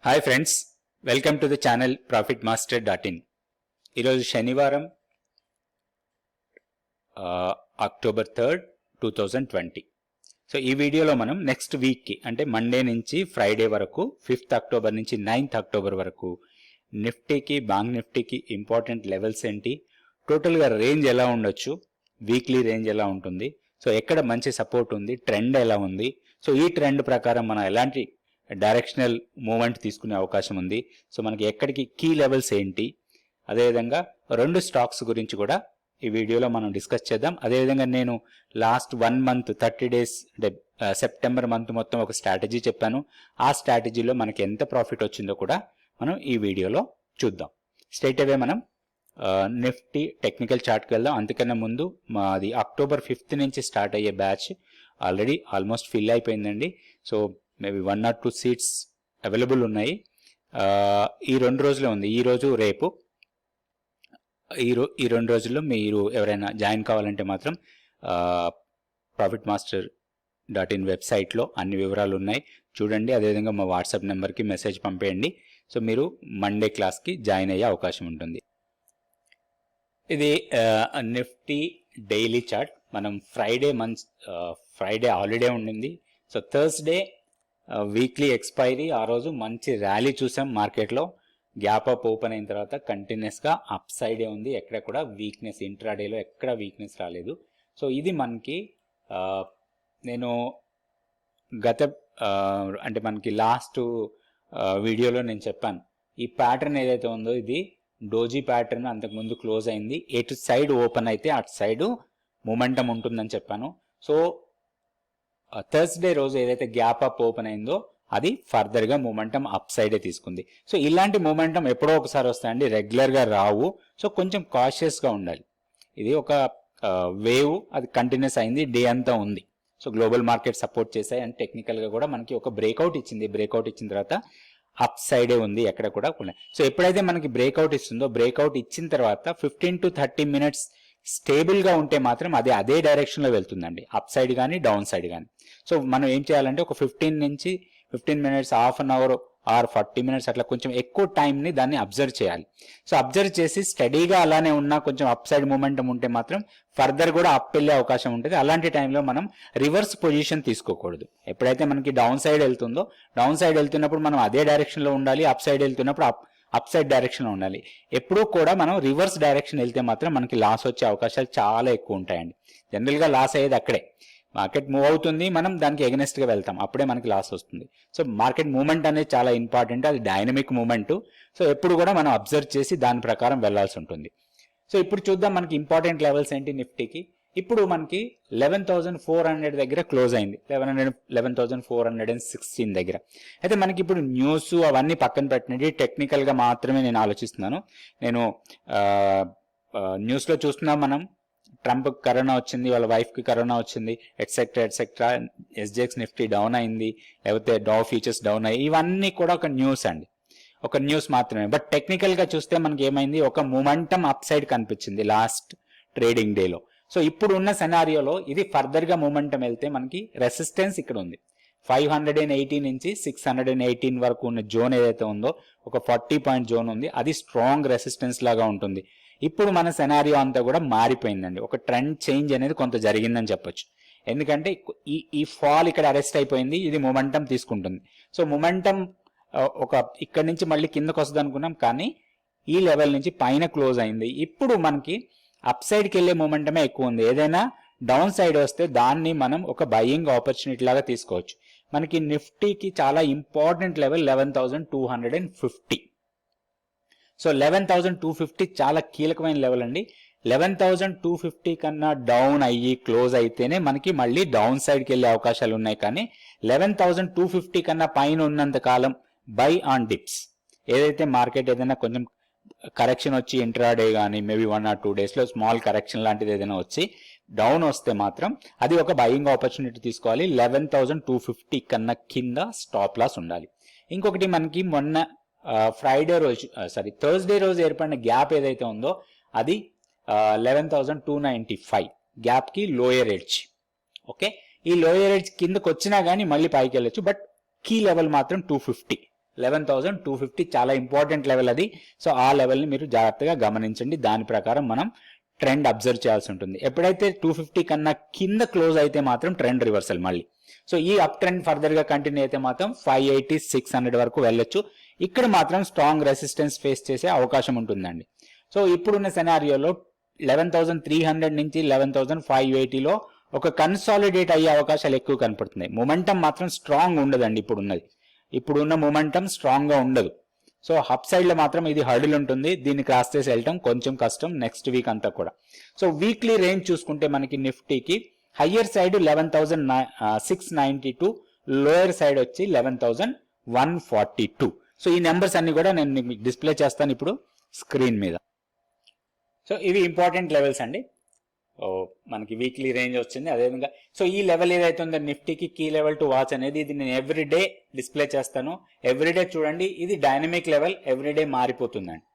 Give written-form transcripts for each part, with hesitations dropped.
Hi friends, welcome to the channel profitmaster.in. ఈరోజు శనివారం October 3rd 2020. So ఈ వీడియోలో మనం నెక్స్ట్ వీక్కి అంటే మండే నుంచి ఫ్రైడే వరకు 5th అక్టోబర్ నుంచి 9th అక్టోబర్ వరకు నిఫ్టీకి బ్యాంక్ నిఫ్టీకి ఇంపార్టెంట్ లెవెల్స్ ఏంటి, టోటల్గా రేంజ్ ఎలా ఉండొచ్చు, వీక్లీ రేంజ్ ఎలా ఉంటుంది, సో ఎక్కడ మంచి సపోర్ట్ ఉంది, ట్రెండ్ ఎలా ఉంది, సో ఈ ట్రెండ్ ప్రకారం మనం ఎలాంటి డైరెక్షనల్ మూమెంట్ తీసుకునే అవకాశం ఉంది, సో మనకి ఎక్కడికి కీ లెవెల్స్ ఏంటి, అదేవిధంగా రెండు స్టాక్స్ గురించి కూడా ఈ వీడియోలో మనం డిస్కస్ చేద్దాం. అదేవిధంగా నేను లాస్ట్ 1 month 30 days అంటే సెప్టెంబర్ మంత్ మొత్తం ఒక స్ట్రాటజీ చెప్పాను. ఆ స్ట్రాటజీలో మనకి ఎంత ప్రాఫిట్ వచ్చిందో కూడా మనం ఈ వీడియోలో చూద్దాం. స్ట్రైట్ అవే మనం నిఫ్టీ టెక్నికల్ చార్ట్కి వెళ్దాం. అంతకన్నా ముందు మాది అక్టోబర్ 5th నుంచి స్టార్ట్ అయ్యే బ్యాచ్ ఆల్రెడీ ఆల్మోస్ట్ ఫిల్ అయిపోయిందండి. So maybe 1 or 2 seats available ఉన్నాయి. ఈ 2 రోజులే ఉంది, ఈ రోజు రేపు. ఈ 2 రోజుల్లో మీరు ఎవరైనా జాయిన్ కావాలంటే మాత్రం profitmaster.in వెబ్సైట్లో అన్ని వివరాలు ఉన్నాయి, చూడండి. అదేవిధంగా మా వాట్సాప్ నెంబర్కి మెసేజ్ పంపేయండి. సో మీరు మండే క్లాస్కి జాయిన్ అయ్యే అవకాశం ఉంటుంది. ఇది నిఫ్టీ డైలీ చార్ట్. మనం ఫ్రైడే హాలిడే ఉండింది. So Thursday weekly expiry. ఆ రోజు మంచి ర్యాలీ చూసాం మార్కెట్లో. గ్యాప్ అప్ ఓపెన్ అయిన తర్వాత కంటిన్యూస్గా అప్ సైడే ఉంది, ఎక్కడ కూడా వీక్నెస్, ఇంట్రాడేలో ఎక్కడ వీక్నెస్ రాలేదు. సో ఇది మనకి నేను అంటే మనకి లాస్ట్ వీడియోలో నేను చెప్పాను, ఈ ప్యాటర్న్ ఏదైతే ఉందో ఇది డోజీ ప్యాటర్న్. అంతకుముందు క్లోజ్ అయింది, ఎటు సైడ్ ఓపెన్ అయితే అటు సైడ్ మూమెంటం ఉంటుందని చెప్పాను. సో థర్స్డే రోజు ఏదైతే గ్యాప్ అప్ ఓపెన్ అయిందో అది ఫర్దర్గా మూమెంటం అప్ సైడే తీసుకుంది. సో ఇలాంటి మూమెంటం ఎప్పుడో ఒకసారి వస్తాయండి, రెగ్యులర్గా రావు. సో కొంచెం కాషియస్గా ఉండాలి. ఇది ఒక వేవ్, అది కంటిన్యూస్ అయింది, డే అంతా ఉంది. సో గ్లోబల్ మార్కెట్ సపోర్ట్ చేశాయి అండ్ టెక్నికల్గా కూడా మనకి ఒక బ్రేక్అవుట్ ఇచ్చింది. బ్రేక్అవుట్ ఇచ్చిన తర్వాత అప్ సైడే ఉంది, ఎక్కడ కూడా. సో ఎప్పుడైతే మనకి బ్రేక్అవుట్ ఇస్తుందో, బ్రేక్అవుట్ ఇచ్చిన తర్వాత 15 to 30 minutes స్టేబుల్గా ఉంటే మాత్రం అది అదే డైరెక్షన్లో వెళ్తుందండి, అప్ సైడ్ కానీ డౌన్ సైడ్ కానీ. సో మనం ఏం చేయాలంటే ఒక 15 minutes, half an hour or 40 minutes అట్లా కొంచెం ఎక్కువ టైంని దాన్ని అబ్జర్వ్ చేయాలి. సో అబ్జర్వ్ చేసి స్టడీగా అలానే ఉన్నా కొంచెం అప్ సైడ్ మూమెంటం ఉంటే మాత్రం ఫర్దర్ కూడా అప్ వెళ్ళే అవకాశం ఉంటుంది. అలాంటి టైంలో మనం రివర్స్ పొజిషన్ తీసుకోకూడదు. ఎప్పుడైతే మనకి డౌన్ సైడ్ వెళ్తుందో, డౌన్ సైడ్ వెళ్తున్నప్పుడు మనం అదే డైరెక్షన్లో ఉండాలి, అప్ సైడ్ వెళ్తున్నప్పుడు అప్ సైడ్ డైరెక్షన్లో ఉండాలి. ఎప్పుడూ కూడా మనం రివర్స్ డైరెక్షన్ వెళ్తే మాత్రం మనకి లాస్ వచ్చే అవకాశాలు చాలా ఎక్కువ ఉంటాయండి. జనరల్గా లాస్ అయ్యేది అక్కడే. మార్కెట్ మూవ్ అవుతుంది, మనం దానికి ఎగనెస్ట్గా వెళ్తాం, అప్పుడే మనకి లాస్ వస్తుంది. సో మార్కెట్ మూవ్మెంట్ అనేది చాలా ఇంపార్టెంట్, అది డైనమిక్ మూవ్మెంట్. సో ఎప్పుడు కూడా మనం అబ్జర్వ్ చేసి దాని ప్రకారం వెళ్లాల్సి ఉంటుంది. సో ఇప్పుడు చూద్దాం మనకి ఇంపార్టెంట్ లెవెల్స్ ఏంటి నిఫ్టీకి. ఇప్పుడు మనకి 11,400 దగ్గర క్లోజ్ అయింది, 11,416 దగ్గర. అయితే మనకి ఇప్పుడు న్యూస్ అవన్నీ పక్కన పెట్టినట్టు టెక్నికల్గా మాత్రమే నేను ఆలోచిస్తున్నాను. నేను న్యూస్లో చూస్తున్నాం, మనం ట్రంప్ కరోనా వచ్చింది, వాళ్ళ వైఫ్కి కరోనా వచ్చింది, ఎట్సెట్రా. ఎస్జిఎక్స్ నిఫ్టీ డౌన్ అయింది, లేకపోతే డౌ ఫ్యూచర్స్ డౌన్ అయ్యి, ఇవన్నీ కూడా ఒక న్యూస్ అండి, ఒక న్యూస్ మాత్రమే. బట్ టెక్నికల్గా చూస్తే మనకి ఏమైంది, ఒక మూమెంటం అప్ సైడ్ కనిపించింది లాస్ట్ ట్రేడింగ్ డేలో. సో ఇప్పుడు ఉన్న సెనారియోలో ఇది ఫర్దర్గా మూమెంటం వెళ్తే మనకి రెసిస్టెన్స్ ఇక్కడ ఉంది, 580 నుంచి 618 వరకు ఉన్న జోన్ ఏదైతే ఉందో ఒక 40 పాయింట్ జోన్ ఉంది, అది స్ట్రాంగ్ రెసిస్టెన్స్ లాగా ఉంటుంది. ఇప్పుడు మన సెనారియో అంతా కూడా మారిపోయిందండి, ఒక ట్రెండ్ చేంజ్ అనేది కొంత జరిగిందని చెప్పొచ్చు. ఎందుకంటే ఈ ఫాల్ ఇక్కడ అరెస్ట్ అయిపోయింది, ఇది మొమెంటం తీసుకుంటుంది. సో మొమెంటం ఒక ఇక్కడి నుంచి మళ్ళీ కిందకు వస్తుంది అనుకున్నాం, కానీ ఈ లెవెల్ నుంచి పైన క్లోజ్ అయింది. ఇప్పుడు మనకి అప్ సైడ్కి వెళ్ళే మొమెంటమే ఎక్కువ ఉంది. ఏదైనా డౌన్ సైడ్ వస్తే దాన్ని మనం ఒక బయింగ్ ఆపర్చునిటీ లాగా తీసుకోవచ్చు. మనకి నిఫ్టీకి చాలా ఇంపార్టెంట్ లెవెల్ 11,250. సో 11,250 చాలా కీలకమైన లెవెల్ అండి. 11,250 కన్నా డౌన్ అయ్యి క్లోజ్ అయితేనే మనకి మళ్ళీ డౌన్ సైడ్కి వెళ్ళే అవకాశాలు ఉన్నాయి. కానీ 11,250 కన్నా పైన ఉన్నంత కాలం బై ఆన్ డిప్స్. ఏదైతే మార్కెట్ ఏదైనా కొంచెం కరెక్షన్ వచ్చి ఇంట్రాడే కానీ మేబీ 1 or 2 daysలో స్మాల్ కరెక్షన్ లాంటిది ఏదైనా వచ్చి డౌన్ వస్తే మాత్రం అది ఒక బయింగ్ ఆపర్చునిటీ తీసుకోవాలి. 11,250 కన్నా కింద స్టాప్ లాస్ ఉండాలి. ఇంకొకటి మనకి మొన్న థర్స్డే రోజు ఏర్పడిన గ్యాప్ ఏదైతే ఉందో అది 11,295 గ్యాప్కి లోయర్ ఎడ్జ్. ఓకే, ఈ లోయర్ ఎడ్జ్ కిందకు వచ్చినా కానీ మళ్ళీ పైకి వెళ్ళొచ్చు, బట్ కీ లెవెల్ మాత్రం 250. 11,250 చాలా ఇంపార్టెంట్ లెవెల్ అది. సో ఆ లెవెల్ని మీరు జాగ్రత్తగా గమనించండి. దాని ప్రకారం మనం ట్రెండ్ అబ్జర్వ్ చేయాల్సి ఉంటుంది. ఎప్పుడైతే 250 కన్నా కింద క్లోజ్ అయితే మాత్రం ట్రెండ్ రివర్సల్ మళ్ళీ. సో ఈ అప్ ట్రెండ్ ఫర్దర్ గా కంటిన్యూ అయితే మాత్రం 580 600 వరకు వెళ్ళొచ్చు. ఇక్కడ మాత్రం స్ట్రాంగ్ రెసిస్టెన్స్ ఫేస్ చేసే అవకాశం ఉంటుందండి. సో ఇప్పుడున్న సెనారియోలో 11,300 నుంచి 11,580లో ఒక కన్సాలిడేట్ అయ్యే అవకాశాలు ఎక్కువ కనపడుతున్నాయి. మొమెంటం మాత్రం స్ట్రాంగ్ ఉండదండి. ఇప్పుడున్న మొమెంటం స్ట్రాంగ్ గా ఉండదు. సో అప్ సైడ్ లో మాత్రం ఇది హర్డిల్ ఉంటుంది. దీన్ని క్రాస్ చేసి వెళ్ళటం కొంచెం కష్టం నెక్స్ట్ వీక్ అంతా కూడా. సో వీక్లీ రేంజ్ చూసుకుంటే మనకి నిఫ్టీకి హయ్యర్ సైడ్ 11,692, లోయర్ సైడ్ వచ్చి 11,142. సో ఈ నెంబర్స్ అన్ని కూడా నేను మీకు డిస్ప్లే చేస్తాను ఇప్పుడు స్క్రీన్ మీద. సో ఇవి ఇంపార్టెంట్ లెవెల్స్ అండి. మనకి వీక్లీ రేంజ్ వచ్చింది. అదేవిధంగా సో ఈ లెవెల్ ఏదైతే ఉందో నిఫ్టీకి కీ లెవెల్ టు వాచ్ అనేది ఇది నేను ఎవ్రీడే డిస్ప్లే చేస్తాను. ఎవ్రీడే చూడండి, ఇది డైనమిక్ లెవెల్, ఎవ్రీడే మారిపోతుందండి.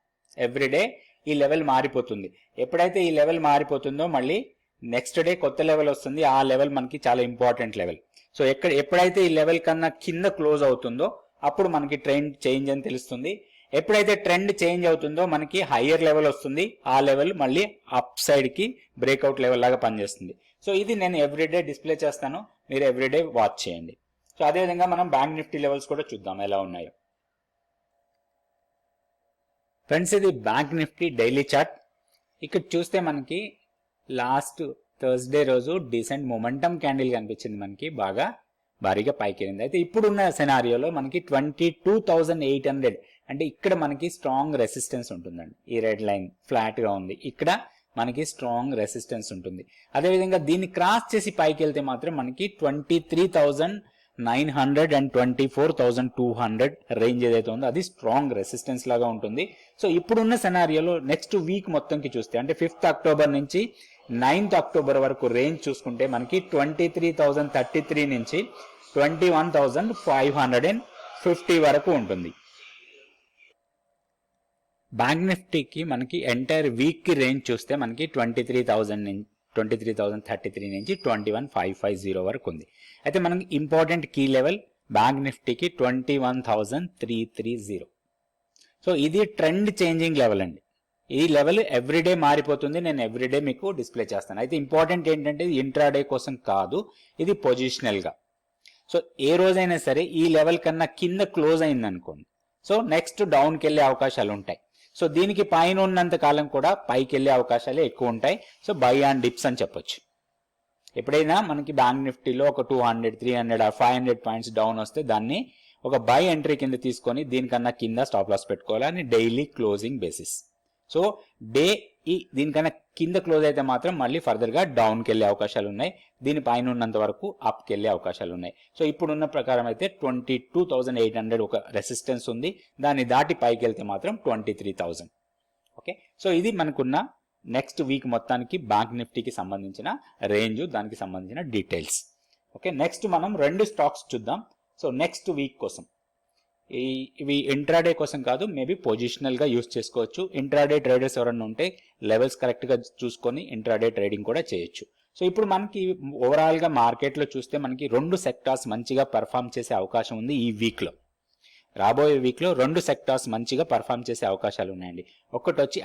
ఎవ్రీడే ఈ లెవెల్ మారిపోతుంది. ఎప్పుడైతే ఈ లెవెల్ మారిపోతుందో మళ్ళీ నెక్స్ట్ డే కొత్త లెవెల్ వస్తుంది. ఆ లెవెల్ మనకి చాలా ఇంపార్టెంట్ లెవెల్. సో ఎప్పుడైతే ఈ లెవెల్ కన్నా కింద క్లోజ్ అవుతుందో అప్పుడు మనకి ట్రెండ్ చేంజ్ అని తెలుస్తుంది. ఎప్పుడైతే ట్రెండ్ చేంజ్ అవుతుందో మనకి హయ్యర్ లెవెల్ వస్తుంది. ఆ లెవెల్ మళ్ళీ అప్ సైడ్ కి బ్రేక్అవుట్ లెవెల్ లాగా పనిచేస్తుంది. సో ఇది నేను ఎవ్రీడే డిస్ప్లే చేస్తాను, మీరు ఎవ్రీడే వాచ్ చేయండి. సో అదేవిధంగా మనం బ్యాంక్ నిఫ్టీ లెవెల్స్ కూడా చూద్దాం ఎలా ఉన్నాయో. ఫ్రెండ్స్, ఇది బ్యాంక్ నిఫ్టీ డైలీ చార్ట్. ఇక్కడ చూస్తే మనకి లాస్ట్ థర్స్డే రోజు డీసెంట్ మొమెంటం క్యాండిల్ కనిపించింది, మనకి బాగా భారీగా పైకి వెళ్ళింది. అయితే ఇప్పుడున్న సెనారియోలో మనకి 22,800 అంటే ఇక్కడ మనకి స్ట్రాంగ్ రెసిస్టెన్స్ ఉంటుందండి. ఈ రెడ్ లైన్ ఫ్లాట్ గా ఉంది, ఇక్కడ మనకి స్ట్రాంగ్ రెసిస్టెన్స్ ఉంటుంది. అదేవిధంగా దీన్ని క్రాస్ చేసి పైకి వెళ్తే మాత్రం మనకి 23,900 అండ్ 24,200 రేంజ్ ఏదైతే ఉందో అది స్ట్రాంగ్ రెసిస్టెన్స్ లాగా ఉంటుంది. సో ఇప్పుడున్న సెనారియోలో నెక్స్ట్ వీక్ మొత్తంకి చూస్తే అంటే 5th అక్టోబర్ నుంచి 9th అక్టోబర్ వరకు రేంజ్ చూసుకుంటే మనకి 23,033 నుంచి 21,550 వరకు ఉంటుంది. బ్యాంక్ నిఫ్టీకి మనకి ఎంటైర్ వీక్ కి రేంజ్ చూస్తే మనకి 23,033 నుంచి 21,550 వరకు ఉంది. అయితే మనకి ఇంపార్టెంట్ కీ లెవెల్ బ్యాంక్ నిఫ్టీకి 21,330. సో ఇది ట్రెండ్ చేంజింగ్ లెవెల్ అండి. ఈ లెవెల్ ఎవ్రీడే మారిపోతుంది, నేను ఎవ్రీడే మీకు డిస్ప్లే చేస్తాను. అయితే ఇంపార్టెంట్ ఏంటంటే ఇది ఇంట్రాడే కోసం కాదు, ఇది పొజిషనల్ గా. సో ఏ రోజైనా సరే ఈ లెవెల్ కన్నా కింద క్లోజ్ అయింది అనుకోండి, సో నెక్స్ట్ డౌన్కి వెళ్ళే అవకాశాలు ఉంటాయి. సో దీనికి పైన ఉన్నంత కాలం కూడా పైకి వెళ్ళే అవకాశాలే ఎక్కువ ఉంటాయి. సో బై అండ్ డిప్స్ అని చెప్పొచ్చు. ఎప్పుడైనా మనకి బ్యాంక్ నిఫ్టీలో ఒక 200, 300 or 500 పాయింట్స్ డౌన్ వస్తే దాన్ని ఒక బై ఎంట్రీ కింద తీసుకొని దీనికన్నా కింద స్టాప్ లాస్ పెట్టుకోవాలని డైలీ క్లోజింగ్ బేసిస్. సో దీనికన్నా కింద క్లోజ్ అయితే మాత్రం మళ్ళీ ఫర్దర్ గా డౌన్కి వెళ్ళే అవకాశాలు ఉన్నాయి, దీనిపైన ఉన్నంత వరకు అప్కి వెళ్ళే అవకాశాలు ఉన్నాయి. సో ఇప్పుడున్న ప్రకారం అయితే 22,800 ఒక రెసిస్టెన్స్ ఉంది, దాన్ని దాటి పైకి వెళ్తే మాత్రం 23,000. ఓకే, సో ఇది మనకున్న నెక్స్ట్ వీక్ మొత్తానికి బ్యాంక్ నిఫ్టీకి సంబంధించిన రేంజ్, దానికి సంబంధించిన డీటెయిల్స్. ఓకే, నెక్స్ట్ మనం 2 స్టాక్స్ చూద్దాం. సో నెక్స్ట్ వీక్ కోసం ఇవి ఇంట్రాడే కోసం కాదు, మేబీ పొజిషనల్ గా యూస్ చేసుకోవచ్చు. ఇంట్రాడే ట్రేడర్స్ ఎవరన్నా ఉంటే లెవెల్స్ కరెక్ట్ గా చూసుకొని ఇంట్రాడే ట్రేడింగ్ కూడా చేయొచ్చు. సో ఇప్పుడు మనకి ఓవరాల్ గా మార్కెట్ లో చూస్తే మనకి 2 సెక్టార్స్ మంచిగా పర్ఫామ్ చేసే అవకాశం ఉంది ఈ వీక్ లో. రాబోయే వీక్ లో 2 సెక్టార్స్ మంచిగా పర్ఫామ్ చేసే అవకాశాలు ఉన్నాయండి. ఒకటి వచ్చి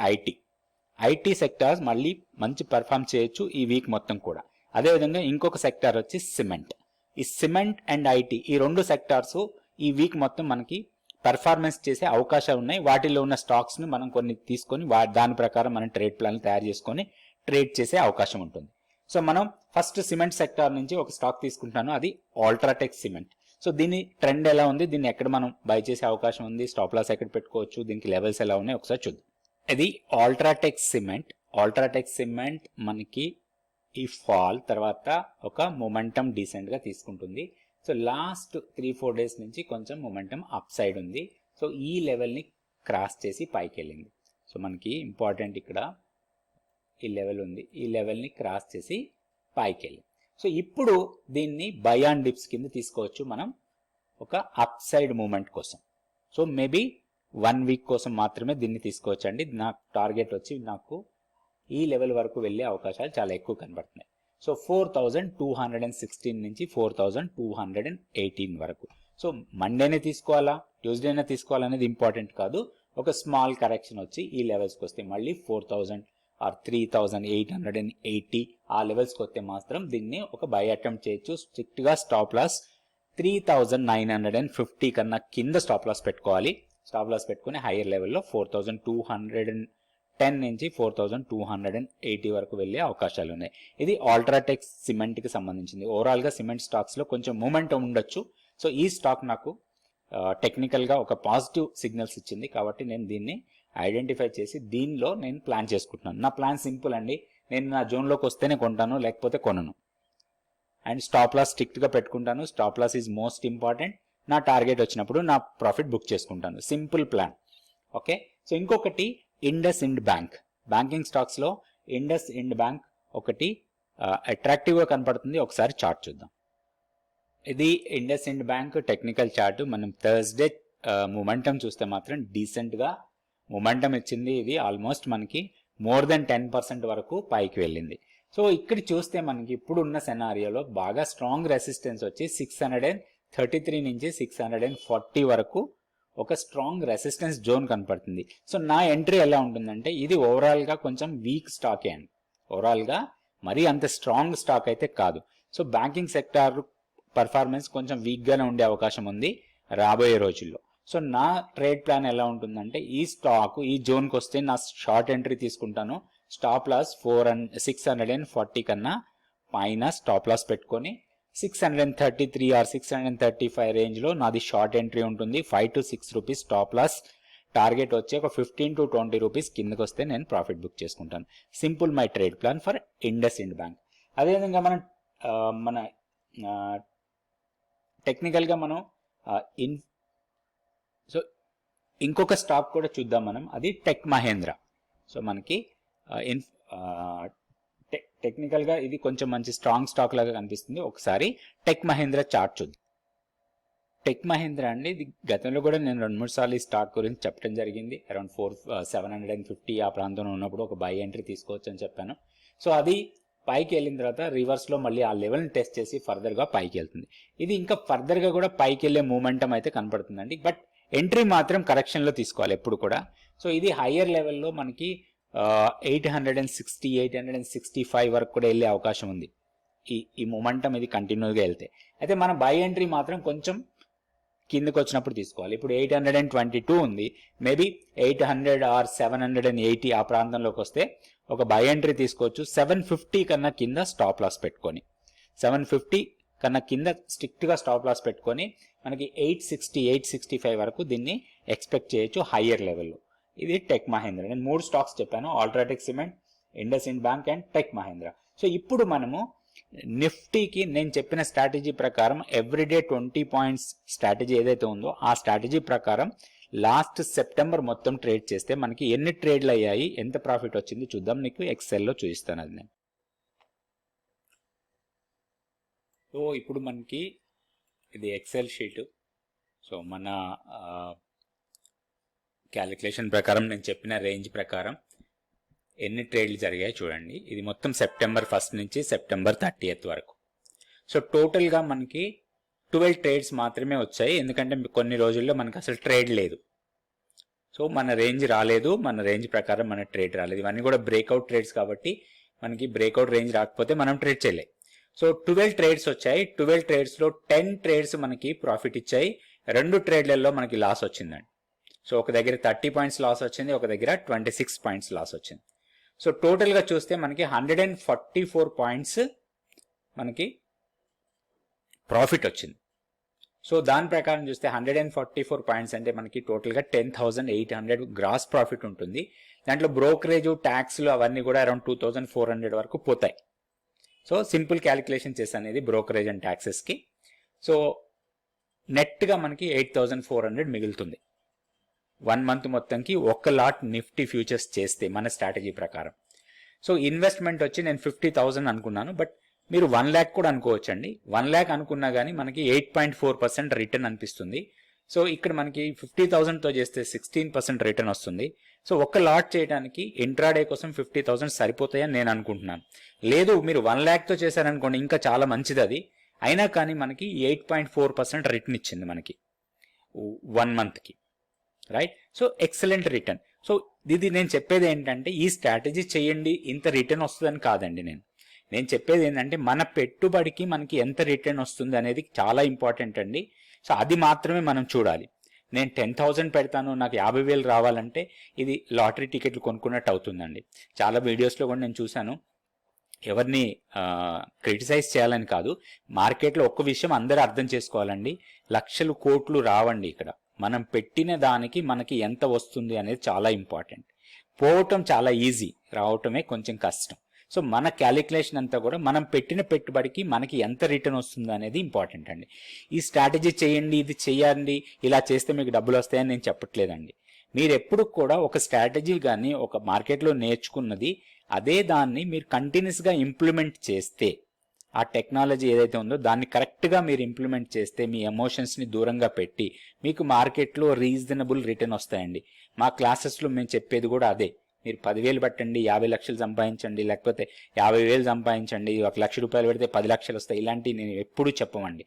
ఐటీ సెక్టార్స్ మళ్ళీ మంచి పర్ఫామ్ చేయొచ్చు ఈ వీక్ మొత్తం కూడా. అదేవిధంగా ఇంకొక సెక్టార్ వచ్చి సిమెంట్. ఈ సిమెంట్ అండ్ ఐటీ ఈ 2 సెక్టార్స్ ఈ వీక్ మొత్తం మనకి పర్ఫార్మెన్స్ చేసే అవకాశాలు ఉన్నాయి. వాటిలో ఉన్న స్టాక్స్ ని మనం కొన్ని తీసుకొని దాని ప్రకారం మనం ట్రేడ్ ప్లాన్ తయారు చేసుకొని ట్రేడ్ చేసే అవకాశం ఉంటుంది. సో మనం ఫస్ట్ సిమెంట్ సెక్టార్ నుంచి ఒక స్టాక్ తీసుకుంటాను, అది అల్ట్రాటెక్ సిమెంట్. సో దీని ట్రెండ్ ఎలా ఉంది, దీన్ని ఎక్కడ మనం బై చేసే అవకాశం ఉంది, స్టాప్ లాస్ ఎక్కడ పెట్టుకోవచ్చు, దీనికి లెవెల్స్ ఎలా ఉన్నాయి ఒకసారి చూద్దాం. ఇది అల్ట్రాటెక్ సిమెంట్ మనకి ఈ ఫాల్ తర్వాత ఒక మొమెంటం డీసెంట్ గా తీసుకుంటుంది. సో లాస్ట్ 3-4 డేస్ నుంచి కొంచెం మొమెంటం అప్ సైడ్ ఉంది. సో ఈ లెవెల్ని క్రాస్ చేసి పైకి వెళ్ళింది. సో మనకి ఇంపార్టెంట్ ఇక్కడ ఈ లెవెల్ ఉంది, ఈ లెవెల్ని క్రాస్ చేసి పైకి వెళ్ళింది. సో ఇప్పుడు దీన్ని బై అండ్ డిప్స్ కింద తీసుకోవచ్చు మనం ఒక అప్ సైడ్ మూమెంట్ కోసం. సో మేబీ 1 వీక్ కోసం మాత్రమే దీన్ని తీసుకోవచ్చు అండి. నాకు టార్గెట్ వచ్చి నాకు ఈ లెవెల్ వరకు వెళ్ళే అవకాశాలు చాలా ఎక్కువ కనబడుతున్నాయి. సో 4,216 నుంచి 4,218 వరకు. సో మండేనే తీసుకోవాలా ట్యూస్డేనే తీసుకోవాలనేది ఇంపార్టెంట్ కాదు. ఒక స్మాల్ కరెక్షన్ వచ్చి ఈ లెవెల్స్కి వస్తే మళ్ళీ 4000 ఆర్ 3880 ఆ లెవెల్స్కి వస్తే మాత్రం దీన్ని ఒక బై అటెంప్ట్ చేయొచ్చు. స్ట్రిక్ట్గా స్టాప్ లాస్ 3950 కన్నా కింద స్టాప్ లాస్ పెట్టుకోవాలి. స్టాప్ లాస్ పెట్టుకుని హైయర్ లెవెల్లో 4210 నుంచి 4280 వరకు వెళ్ళే అవకాశాలు ఉన్నాయి. ఇది అల్ట్రాటెక్ సిమెంట్కి సంబంధించింది. ఓవరాల్గా సిమెంట్ స్టాక్స్లో కొంచెం మూమెంట్ ఉండొచ్చు. సో ఈ స్టాక్ నాకు టెక్నికల్గా ఒక పాజిటివ్ సిగ్నల్స్ ఇచ్చింది కాబట్టి నేను దీన్ని ఐడెంటిఫై చేసి దీనిలో నేను ప్లాన్ చేసుకుంటున్నాను. నా ప్లాన్ సింపుల్ అండి, నేను నా జోన్లోకి వస్తేనే కొంటాను, లేకపోతే కొనను. అండ్ స్టాప్ లాస్ స్ట్రిక్ట్గా పెట్టుకుంటాను. Stop loss is most important. నా టార్గెట్ వచ్చినప్పుడు నా ప్రాఫిట్ బుక్ చేసుకుంటాను. Simple plan. ఓకే, సో ఇంకొకటి ఇండస్ ఇండ్ బ్యాంక్. బ్యాంకింగ్ స్టాక్స్లో ఇండస్ ఇండ్ బ్యాంక్ ఒకటి అట్రాక్టివ్గా కనపడుతుంది. ఒకసారి చార్ట్ చూద్దాం. ఇది IndusInd bank technical chart. మనం థర్స్డే మొమెంటం చూస్తే మాత్రం డీసెంట్గా మొమెంటం ఇచ్చింది. ఇది ఆల్మోస్ట్ మనకి మోర్ దెన్ 10% వరకు పైకి వెళ్ళింది. సో ఇక్కడ చూస్తే మనకి ఇప్పుడున్న సెనారియోలో బాగా స్ట్రాంగ్ రెసిస్టెన్స్ వచ్చి 633 నుంచి 640 వరకు ఒక స్ట్రాంగ్ రెసిస్టెన్స్ జోన్ కనపడుతుంది. సో నా ఎంట్రీ ఎలా ఉంటుందంటే, ఇది ఓవరాల్గా కొంచెం వీక్ స్టాకే అండి. ఓవరాల్గా మరీ అంత స్ట్రాంగ్ స్టాక్ అయితే కాదు. సో బ్యాంకింగ్ సెక్టార్ పర్ఫార్మెన్స్ కొంచెం వీక్గానే ఉండే అవకాశం ఉంది రాబోయే రోజుల్లో. సో నా ట్రేడ్ ప్లాన్ ఎలా ఉంటుందంటే, ఈ స్టాక్ ఈ జోన్కి వస్తే నా షార్ట్ ఎంట్రీ తీసుకుంటాను. స్టాప్ లాస్ 640 కన్నా పైన స్టాప్ లాస్ పెట్టుకొని 633 ఆర్ 635 రేంజ్లో నాది షార్ట్ ఎంట్రీ ఉంటుంది. 5 to 6 rupees stop loss. Target వచ్చి ఒక 15 to 20 రూపీస్ కిందకి వస్తే నేను ప్రాఫిట్ బుక్ చేసుకుంటాను. Simple my trade plan for IndusInd Bank. అదేవిధంగా మన టెక్నికల్గా మనం సో ఇంకొక స్టాక్ కూడా చూద్దాం మనం. అది టెక్ మహేంద్ర. సో మనకి టెక్నికల్గా ఇది కొంచెం మంచి స్ట్రాంగ్ స్టాక్ లాగా కనిపిస్తుంది. ఒకసారి టెక్ మహేంద్ర చార్ట్ చూద్దాం. టెక్ మహేంద్ర అండి, ఇది గతంలో కూడా నేను 2-3 సార్లు ఈ స్టాక్ గురించి చెప్పడం జరిగింది. అరౌండ్ 750 ఆ ప్రాంతంలో ఉన్నప్పుడు ఒక బై ఎంట్రీ తీసుకోవచ్చు అని చెప్పాను. సో అది పైకి వెళ్ళిన తర్వాత రివర్స్లో మళ్ళీ ఆ లెవెల్ని టెస్ట్ చేసి ఫర్దర్గా పైకి వెళ్తుంది. ఇది ఇంకా ఫర్దర్గా కూడా పైకి వెళ్ళే మూమెంటం అయితే కనపడుతుందండి. బట్ ఎంట్రీ మాత్రం కరెక్షన్లో తీసుకోవాలి ఎప్పుడు కూడా. సో ఇది హయ్యర్ లెవెల్లో మనకి 860 865 వరకు కూడా వెళ్ళే అవకాశం ఉంది ఈ మొమెంటం ఇది కంటిన్యూగా వెళ్తే. అయితే మన బై ఎంట్రీ మాత్రం కొంచెం కిందకి వచ్చినప్పుడు తీసుకోవాలి. ఇప్పుడు 822 ఉంది, మేబీ 800 ఆర్ 780 ఆ ప్రాంతంలోకి వస్తే ఒక బై ఎంట్రీ తీసుకోవచ్చు. 750 కన్నా కింద స్టాప్ లాస్ పెట్టుకొని 750 కన్నా కింద స్ట్రిక్ట్గా స్టాప్ లాస్ పెట్టుకొని మనకి 860 865 వరకు దీన్ని ఎక్స్పెక్ట్ చేయొచ్చు హయ్యర్ లెవెల్లో. ఇది టెక్ మహేంద్ర. నేను 3 స్టాక్స్ చెప్పాను, UltraTech Cement, IndusInd Bank and Tech Mahindra. So ఇప్పుడు మనము నిఫ్టీకి నేను చెప్పిన స్ట్రాటజీ ప్రకారం ఎవ్రీడే 20 పాయింట్స్ స్ట్రాటజీ ఏదైతే ఉందో ఆ స్ట్రాటజీ ప్రకారం లాస్ట్ సెప్టెంబర్ మొత్తం ట్రేడ్ చేస్తే మనకి ఎన్ని ట్రేడ్లు అయ్యాయి, ఎంత ప్రాఫిట్ వచ్చింది చూద్దాం. నీకు ఎక్సెల్లో చూపిస్తాను అది నేను. సో ఇప్పుడు మనకి ఇది ఎక్సెల్ షీట్. సో మన క్యాలిక్యులేషన్ ప్రకారం నేను చెప్పిన రేంజ్ ప్రకారం ఎన్ని ట్రేడ్లు జరిగాయి చూడండి. ఇది మొత్తం సెప్టెంబర్ 1 నుంచి సెప్టెంబర్ 30 వరకు. సో టోటల్గా మనకి 12 ట్రేడ్స్ మాత్రమే వచ్చాయి, ఎందుకంటే కొన్ని రోజుల్లో మనకి అసలు ట్రేడ్ లేదు. సో మన రేంజ్ రాలేదు, మన రేంజ్ ప్రకారం మన ట్రేడ్ రాలేదు. ఇవన్నీ కూడా బ్రేక్అవుట్ ట్రేడ్స్ కాబట్టి మనకి బ్రేక్అవుట్ రేంజ్ రాకపోతే మనం ట్రేడ్ చేయలేదు. సో 12 ట్రేడ్స్ వచ్చాయి. 12 ట్రేడ్స్లో 10 ట్రేడ్స్ మనకి ప్రాఫిట్ ఇచ్చాయి. 2 ట్రేడ్లలో మనకి లాస్ వచ్చిందండి. సో ఒక దగ్గర 30 పాయింట్స్ లాస్ వచ్చింది, ఒక దగ్గర 26 పాయింట్స్ లాస్ వచ్చింది. సో టోటల్గా చూస్తే మనకి 144 పాయింట్స్ మనకి ప్రాఫిట్ వచ్చింది. సో దాని ప్రకారం చూస్తే 144 పాయింట్స్ అంటే మనకి టోటల్గా 10,800 గ్రాస్ ప్రాఫిట్ ఉంటుంది. దాంట్లో బ్రోకరేజ్ ట్యాక్స్లు అవన్నీ కూడా అరౌండ్ 2,400 వరకు పోతాయి. సో సింపుల్ క్యాలిక్యులేషన్ చేశాను ఇది బ్రోకరేజ్ అండ్ ట్యాక్సెస్కి. సో నెట్గా మనకి 8,400 మిగులుతుంది 1 మంత్ మొత్తంకి ఒక లాట్ నిఫ్టీ ఫ్యూచర్స్ చేస్తే మన స్ట్రాటజీ ప్రకారం. సో ఇన్వెస్ట్మెంట్ వచ్చి నేను 50,000 అనుకున్నాను, బట్ మీరు 1 lakh కూడా అనుకోవచ్చు అండి. 1 lakh అనుకున్నా కానీ మనకి 8.4% రిటర్న్ అనిపిస్తుంది. సో ఇక్కడ మనకి 50,000తో చేస్తే 16% రిటర్న్ వస్తుంది. సో ఒక లాట్ చేయడానికి ఇంట్రాడే కోసం 50,000 సరిపోతాయని నేను అనుకుంటున్నాను. లేదు మీరు 1 lakhతో చేశారనుకోండి ఇంకా చాలా మంచిది అది. అయినా కానీ మనకి 8.4% రిటర్న్ ఇచ్చింది మనకి 1 monthకి, right. So excellent return. So ఇది నేను చెప్పేది ఏంటంటే ఈ స్ట్రాటజీ చేయండి ఇంత రిటర్న్ వస్తుందని కాదండి. నేను చెప్పేది ఏంటంటే మన పెట్టుబడికి మనకి ఎంత రిటర్న్ వస్తుంది అనేది చాలా ఇంపార్టెంట్ అండి. సో అది మాత్రమే మనం చూడాలి. నేను 10,000 పెడతాను నాకు 50,000 రావాలంటే ఇది లాటరీ టికెట్లు కొనుక్కున్నట్టు అవుతుందండి. చాలా వీడియోస్లో కూడా నేను చూశాను. ఎవరిని క్రిటిసైజ్ చేయాలని కాదు, మార్కెట్లో ఒక్క విషయం అందరూ అర్థం చేసుకోవాలండి, లక్షలు కోట్లు రావండి ఇక్కడ. మనం పెట్టిన దానికి మనకి ఎంత వస్తుంది అనేది చాలా ఇంపార్టెంట్. పోవటం చాలా ఈజీ, రావటమే కొంచెం కష్టం. సో మన క్యాలిక్యులేషన్ అంతా కూడా మనం పెట్టిన పెట్టుబడికి మనకి ఎంత రిటర్న్ వస్తుంది అనేది ఇంపార్టెంట్ అండి. ఈ స్ట్రాటజీ చేయండి, ఇది చేయండి, ఇలా చేస్తే మీకు డబ్బులు వస్తాయని నేను చెప్పట్లేదండి. మీరు ఎప్పుడు కూడా ఒక స్ట్రాటజీ కానీ ఒక మార్కెట్లో నేర్చుకున్నది అదే దాన్ని మీరు కంటిన్యూస్గా ఇంప్లిమెంట్ చేస్తే, ఆ టెక్నాలజీ ఏదైతే ఉందో దాన్ని కరెక్ట్గా మీరు ఇంప్లిమెంట్ చేస్తే, మీ ఎమోషన్స్ని దూరంగా పెట్టి మీకు మార్కెట్లో రీజనబుల్ రిటర్న్ వస్తాయండి. మా క్లాసెస్లో మేము చెప్పేది కూడా అదే. మీరు 10,000 పెట్టండి 50 లక్షలు సంపాదించండి, లేకపోతే 50,000 సంపాదించండి, 1 లక్ష రూపాయలు పెడితే 10 లక్షలు వస్తాయి, ఇలాంటివి నేను ఎప్పుడూ చెప్పమండి.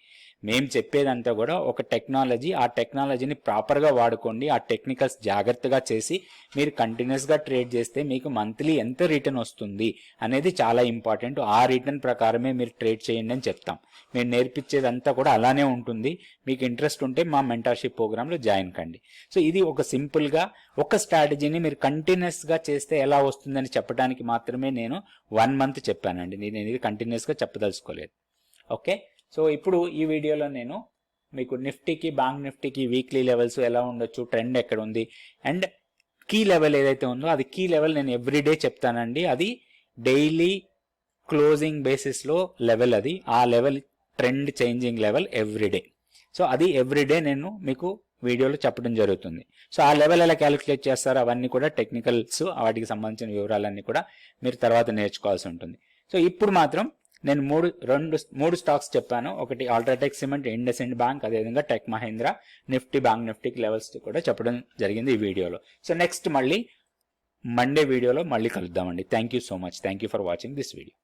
మేము చెప్పేదంతా కూడా ఒక టెక్నాలజీ, ఆ టెక్నాలజీని ప్రాపర్గా వాడుకోండి, ఆ టెక్నికల్స్ జాగ్రత్తగా చేసి మీరు కంటిన్యూస్గా ట్రేడ్ చేస్తే మీకు మంత్లీ ఎంత రిటర్న్ వస్తుంది అనేది చాలా ఇంపార్టెంట్. ఆ రిటర్న్ ప్రకారమే మీరు ట్రేడ్ చేయండి అని చెప్తాం. మేము నేర్పించేదంతా కూడా అలానే ఉంటుంది. మీకు ఇంట్రెస్ట్ ఉంటే మా మెంటర్షిప్ ప్రోగ్రాంలో జాయిన్ కండి. సో ఇది ఒక సింపుల్గా ఒక స్ట్రాటజీని మీరు కంటిన్యూస్గా చేస్తే ఎలా వస్తుందని చెప్పడానికి మాత్రమే నేను 1 month చెప్పానండి. నేను ఇది కంటిన్యూస్గా చెప్పదలుచుకోలేదు. ఓకే. సో ఇప్పుడు ఈ వీడియోలో నేను మీకు నిఫ్టీకి, బ్యాంక్ నిఫ్టీకి వీక్లీ లెవెల్స్ ఎలా ఉండొచ్చు, ట్రెండ్ ఎక్కడ ఉంది, అండ్ కీ లెవెల్ ఏదైతే ఉందో అది కీ లెవెల్ నేను ఎవ్రీడే చెప్తానండి. అది డైలీ క్లోజింగ్ బేసిస్లో లెవెల్, అది ఆ level trend changing level everyday. So అది ఎవ్రీడే నేను మీకు వీడియోలో చెప్పడం జరుగుతుంది. సో ఆ లెవెల్ ఎలా క్యాలిక్యులేట్ చేస్తారో అవన్నీ కూడా టెక్నికల్స్, వాటికి సంబంధించిన వివరాలన్నీ కూడా మీరు తర్వాత నేర్చుకోవాల్సి ఉంటుంది. సో ఇప్పుడు మాత్రం నేను మూడు స్టాక్స్ చెప్పాను. ఒకటి అల్ట్రాటెక్ సిమెంట్, ఇండస్ఇండ్ బ్యాంక్, అదేవిధంగా టెక్ మహీంద్రా, నిఫ్టీ, బ్యాంక్ నిఫ్టీకి లెవెల్స్ కూడా చెప్పడం జరిగింది ఈ వీడియోలో. సో నెక్స్ట్ మళ్ళీ మండే వీడియోలో మళ్ళీ కలుద్దామండి. Thank you so much. Thank you for watching this video.